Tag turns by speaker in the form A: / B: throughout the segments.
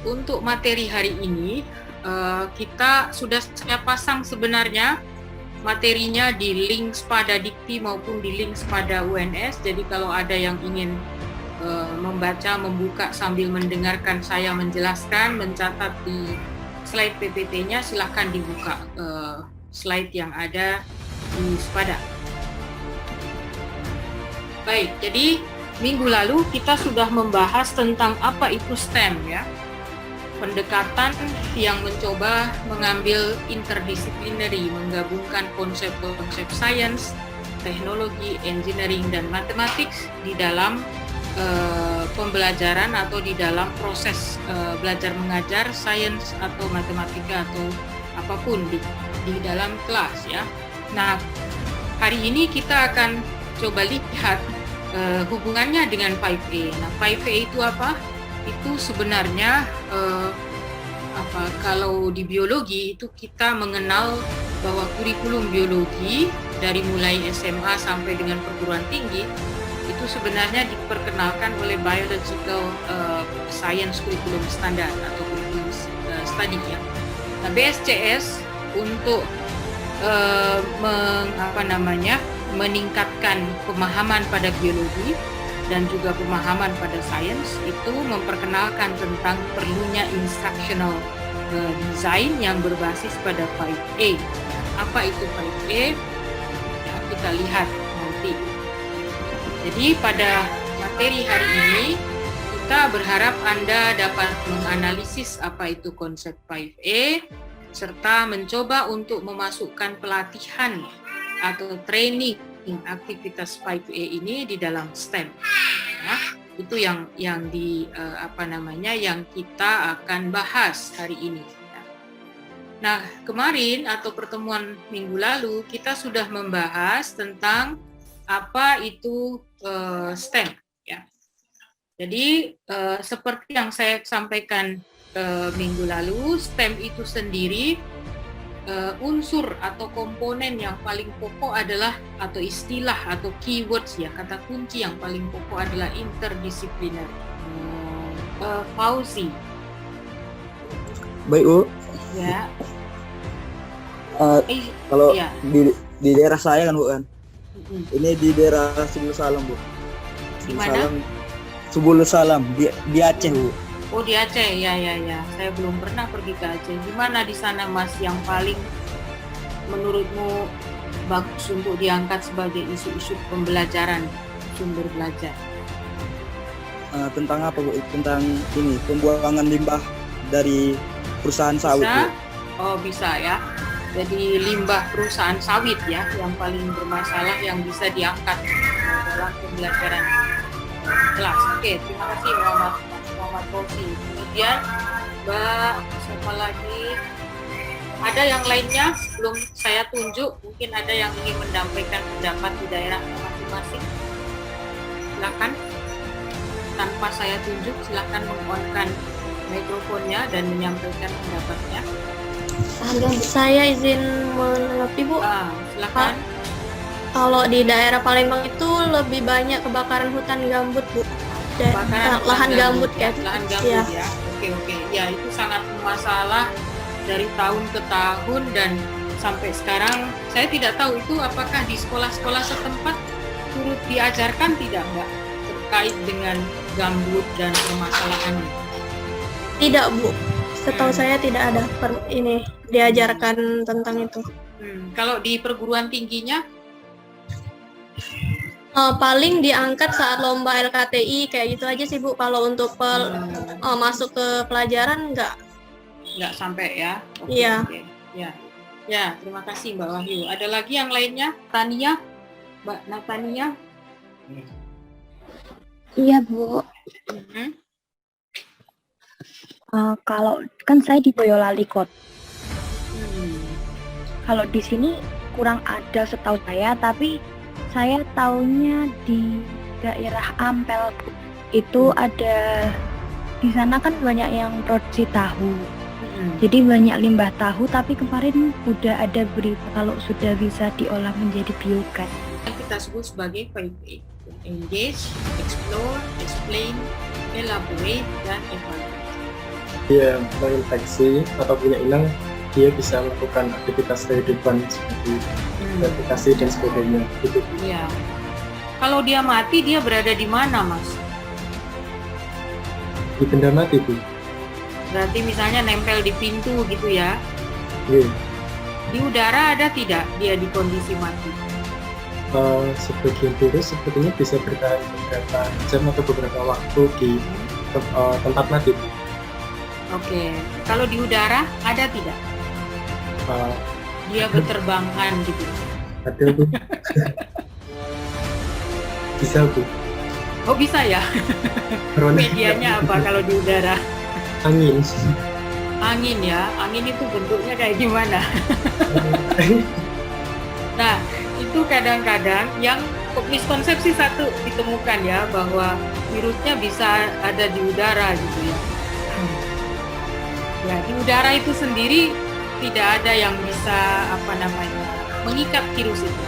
A: untuk materi hari ini kita sudah saya pasang sebenarnya materinya di link pada Dikti maupun di link pada UNS. Jadi kalau ada yang ingin membaca, membuka sambil mendengarkan saya menjelaskan, mencatat di slide PPT-nya, silahkan dibuka slide yang ada di Spada. Baik, jadi minggu lalu kita sudah membahas tentang apa itu STEM ya. Pendekatan yang mencoba mengambil interdisciplinary, menggabungkan konsep-konsep sains, teknologi, engineering, dan matematik di dalam pembelajaran atau di dalam proses belajar mengajar sains atau matematika atau apapun di dalam kelas ya. Nah, hari ini kita akan coba lihat hubungannya dengan 5A. Nah, 5A itu apa? Itu sebenarnya kalau di biologi itu kita mengenal bahwa kurikulum biologi dari mulai SMA sampai dengan perguruan tinggi itu sebenarnya diperkenalkan oleh Biological Science Curriculum Standard atau Curriculum Study ya. Nah, BSCS untuk meningkatkan pemahaman pada biologi dan juga pemahaman pada sains itu memperkenalkan tentang perlunya instructional design yang berbasis pada 5A. Apa itu 5A? Ya, kita lihat nanti. Jadi pada materi hari ini kita berharap Anda dapat menganalisis apa itu konsep 5A serta mencoba untuk memasukkan pelatihan atau training aktivitas 5A ini di dalam STEM. Ya, itu yang kita akan bahas hari ini. Nah, kemarin atau pertemuan minggu lalu kita sudah membahas tentang apa itu STEM ya. Jadi seperti yang saya sampaikan minggu lalu, STEM itu sendiri unsur atau komponen yang paling pokok adalah atau istilah atau keywords ya, kata kunci yang paling pokok adalah interdisipliner. Fauzi.
B: Baik, Bu.
A: Ya.
B: Kalau
A: ya.
B: di daerah saya kan, Bu kan. Ini di daerah Subul Salam, Bu.
A: Di mana?
B: Subul Salam di Aceh, Bu.
A: Oh, di Aceh, ya. Saya belum pernah pergi ke Aceh. Gimana di sana, Mas, yang paling menurutmu bagus untuk diangkat sebagai isu-isu pembelajaran, sumber belajar?
B: Tentang apa, Bu? Tentang ini, pembuangan limbah dari perusahaan sawit, Bu.
A: Oh, bisa ya. Jadi limbah perusahaan sawit ya, yang paling bermasalah yang bisa diangkat dalam pembelajaran kelas. Oke, terima kasih Muhammad Fauzi. Kemudian Mbak, siapa lagi? Ada yang lainnya belum saya tunjuk? Mungkin ada yang ingin menyampaikan pendapat di daerah masing-masing. Silakan. Tanpa saya tunjuk, silakan meng-on-kan mikrofonnya dan menyampaikan pendapatnya.
C: Saya izin menanggapi, Bu.
A: Silakan.
C: Kalau di daerah Palembang itu lebih banyak kebakaran hutan gambut, Bu. Lahan gambut ya.
A: Lahan gambut ya. Oke. Ya, itu sangat masalah dari tahun ke tahun dan sampai sekarang. Saya tidak tahu itu apakah di sekolah-sekolah setempat turut diajarkan tidak, Mbak, terkait dengan gambut dan permasalahannya.
C: Tidak, Bu. Setahu saya tidak ada diajarkan tentang itu.
A: Kalau di perguruan tingginya?
C: Paling diangkat saat lomba LKTI kayak gitu aja sih, Bu. Kalau untuk masuk ke pelajaran nggak
A: Sampai ya?
C: Iya.
A: Okay. Ya, terima kasih Mbak Wahyu. Ada lagi yang lainnya? Tania? Mbak Natania?
D: Iya, Bu. Kalau kan saya di Boyolali Kot. Kalau di sini kurang ada setahu saya, tapi saya taunya di daerah Ampel itu ada, di sana kan banyak yang produksi tahu. Jadi banyak limbah tahu, tapi kemarin udah ada berita kalau sudah bisa diolah menjadi biogas.
A: Kita sebut sebagai 5A. Engage, explore, explain, elaborate, dan evaluate.
E: dia menginfeksi atau punya inang, dia bisa melakukan aktivitas kehidupan seperti replikasi dan sebagainya. Gitu.
A: Iya. Kalau dia mati, dia berada di mana, Mas?
E: Di benda mati, Bu.
A: Berarti misalnya nempel di pintu gitu ya.
E: Iya.
A: Di udara ada tidak dia di kondisi mati?
E: Sebagian virus sepertinya bisa bertahan beberapa jam atau beberapa waktu di tempat mati, Bu.
A: Oke. Kalau di udara ada tidak? Dia berterbangan gitu.
E: Ada, Bu. Bisa, Bu.
A: Oh bisa ya? Medianya apa kalau di udara?
E: Angin.
A: Angin ya? Angin itu bentuknya kayak gimana? Nah, itu kadang-kadang yang miskonsepsi satu ditemukan ya, bahwa virusnya bisa ada di udara gitu ya. Ya, di udara itu sendiri tidak ada yang bisa mengikat virus itu.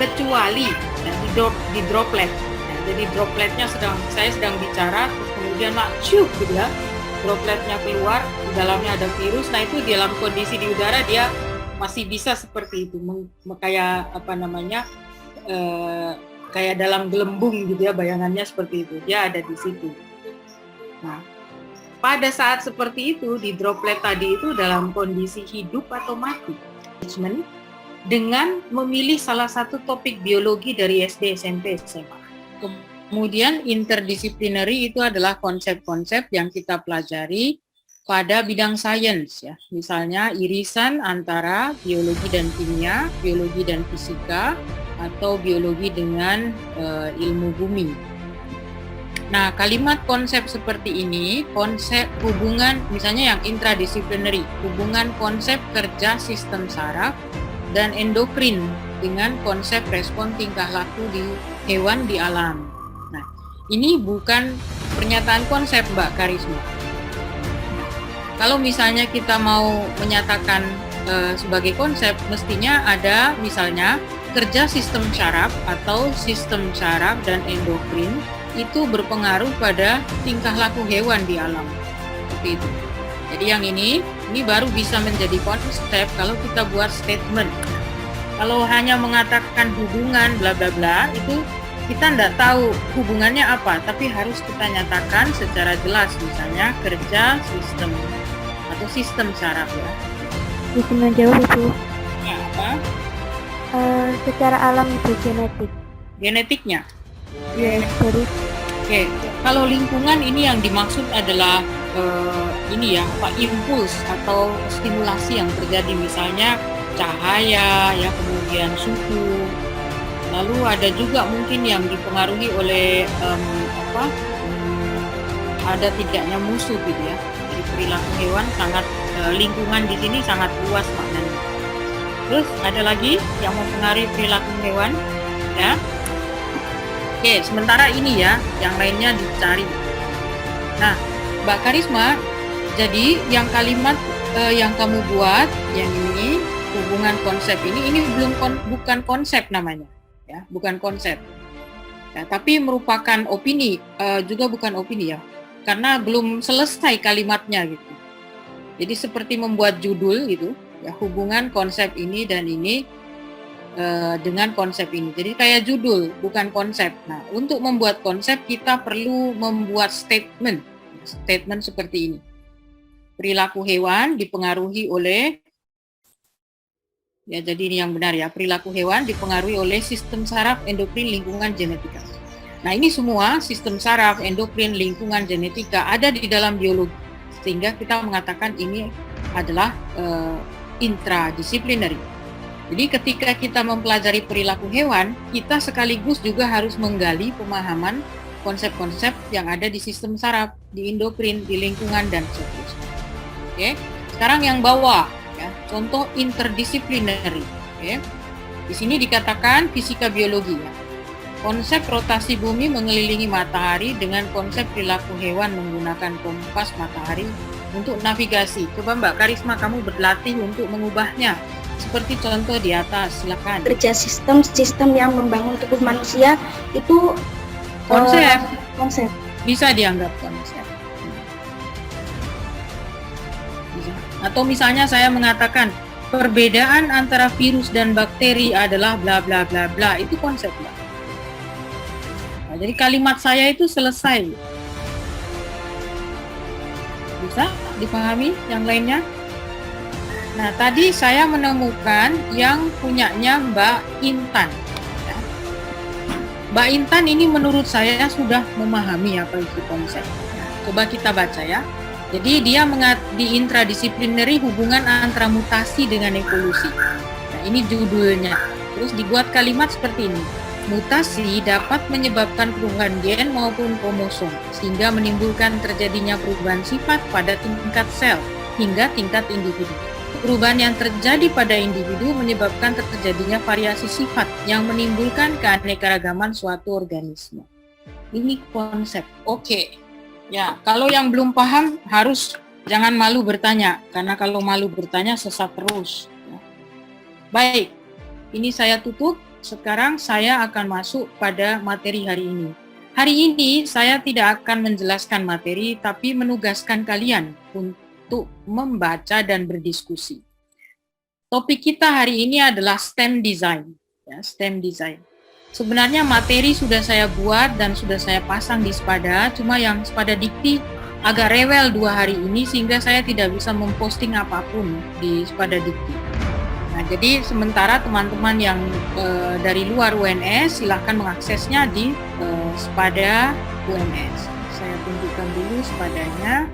A: Kecuali ya, di droplet. Ya, jadi dropletnya saya sedang bicara, terus kemudian ciup gitu ya. Dropletnya keluar, di dalamnya ada virus. Nah, itu dalam kondisi di udara dia masih bisa seperti itu, kayak kayak dalam gelembung gitu ya, bayangannya seperti itu, dia ada di situ. Nah, pada saat seperti itu, di droplet tadi itu dalam kondisi hidup atau mati, dengan memilih salah satu topik biologi dari SD, SMP, SMA. Kemudian interdisciplinary itu adalah konsep-konsep yang kita pelajari pada bidang sains ya, misalnya irisan antara biologi dan kimia, biologi dan fisika, atau biologi dengan ilmu bumi. Nah, kalimat konsep seperti ini, konsep hubungan misalnya yang intradisciplinary, hubungan konsep kerja sistem saraf dan endokrin dengan konsep respon tingkah laku di hewan di alam. Nah, ini bukan pernyataan konsep, Mbak Karisma. Kalau misalnya kita mau menyatakan sebagai konsep, mestinya ada misalnya kerja sistem saraf atau sistem saraf dan endokrin itu berpengaruh pada tingkah laku hewan di alam. Seperti itu. Jadi yang ini baru bisa menjadi konsep kalau kita buat statement. Kalau hanya mengatakan hubungan bla bla bla, itu kita tidak tahu hubungannya apa, tapi harus kita nyatakan secara jelas, misalnya kerja sistem atau sistem saraf ya.
F: Bisa menjawab itu.
A: Ya, apa?
F: Secara alam itu genetik.
A: Genetiknya.
F: Yes, jadi
A: Oke, kalau lingkungan ini yang dimaksud adalah impuls atau stimulasi yang terjadi, misalnya cahaya ya, kemudian suhu. Lalu ada juga mungkin yang dipengaruhi oleh ada tidaknya musuh gitu ya. Jadi perilaku hewan sangat lingkungan di sini sangat luas maknanya. Terus ada lagi yang mempengaruhi perilaku hewan ya. Oke, sementara ini ya, yang lainnya dicari. Nah, Mbak Karisma, jadi yang kalimat yang kamu buat, yang ini hubungan konsep ini bukan konsep namanya, ya, bukan konsep. Ya, tapi merupakan opini, juga bukan opini ya, karena belum selesai kalimatnya gitu. Jadi seperti membuat judul gitu, ya, hubungan konsep ini dan ini dengan konsep ini. Jadi kayak judul, bukan konsep. Nah, untuk membuat konsep kita perlu membuat statement seperti ini. Perilaku hewan dipengaruhi oleh, ya jadi ini yang benar ya, perilaku hewan dipengaruhi oleh sistem saraf, endokrin, lingkungan, genetika. Nah, ini semua sistem saraf, endokrin, lingkungan, genetika ada di dalam biologi. Sehingga kita mengatakan ini adalah intradisciplinary. Jadi ketika kita mempelajari perilaku hewan, kita sekaligus juga harus menggali pemahaman konsep-konsep yang ada di sistem saraf, di endokrin, di lingkungan, dan seterusnya. Oke, sekarang yang bawah, ya, contoh interdisciplinary. Oke, di sini dikatakan fisika biologi. Ya. Konsep rotasi bumi mengelilingi matahari dengan konsep perilaku hewan menggunakan kompas matahari untuk navigasi. Coba Mbak Karisma, kamu berlatih untuk mengubahnya. Seperti contoh di atas, silakan.
G: Kerja sistem yang membangun tubuh manusia itu
A: Konsep.
G: konsep.
A: Bisa dianggap konsep. Atau misalnya saya mengatakan perbedaan antara virus dan bakteri adalah bla bla bla bla, itu konsep Mbak. Nah, jadi kalimat saya itu selesai. Bisa dipahami yang lainnya? Nah, tadi saya menemukan yang punyanya Mbak Intan. Ya. Mbak Intan ini menurut saya sudah memahami apa itu konsep. Nah, coba kita baca ya. Jadi dia di intradisciplinary hubungan antara mutasi dengan evolusi. Nah, ini judulnya. Terus dibuat kalimat seperti ini. Mutasi dapat menyebabkan perubahan gen maupun kromosom, sehingga menimbulkan terjadinya perubahan sifat pada tingkat sel hingga tingkat individu. Perubahan yang terjadi pada individu menyebabkan terjadinya variasi sifat yang menimbulkan keanekaragaman suatu organisme. Ini konsep. Oke. Ya, kalau yang belum paham harus jangan malu bertanya, karena kalau malu bertanya sesat terus. Ya. Baik, ini saya tutup. Sekarang saya akan masuk pada materi hari ini. Hari ini saya tidak akan menjelaskan materi, tapi menugaskan kalian untuk membaca dan berdiskusi. Topik kita hari ini adalah STEM design. Ya, STEM design. Sebenarnya materi sudah saya buat dan sudah saya pasang di Spada, cuma yang Spada Dikti agak rewel 2 hari ini sehingga saya tidak bisa memposting apapun di Spada Dikti. Nah, jadi sementara teman-teman yang dari luar UNS silahkan mengaksesnya di Spada UNS. Saya tunjukkan dulu Spadanya.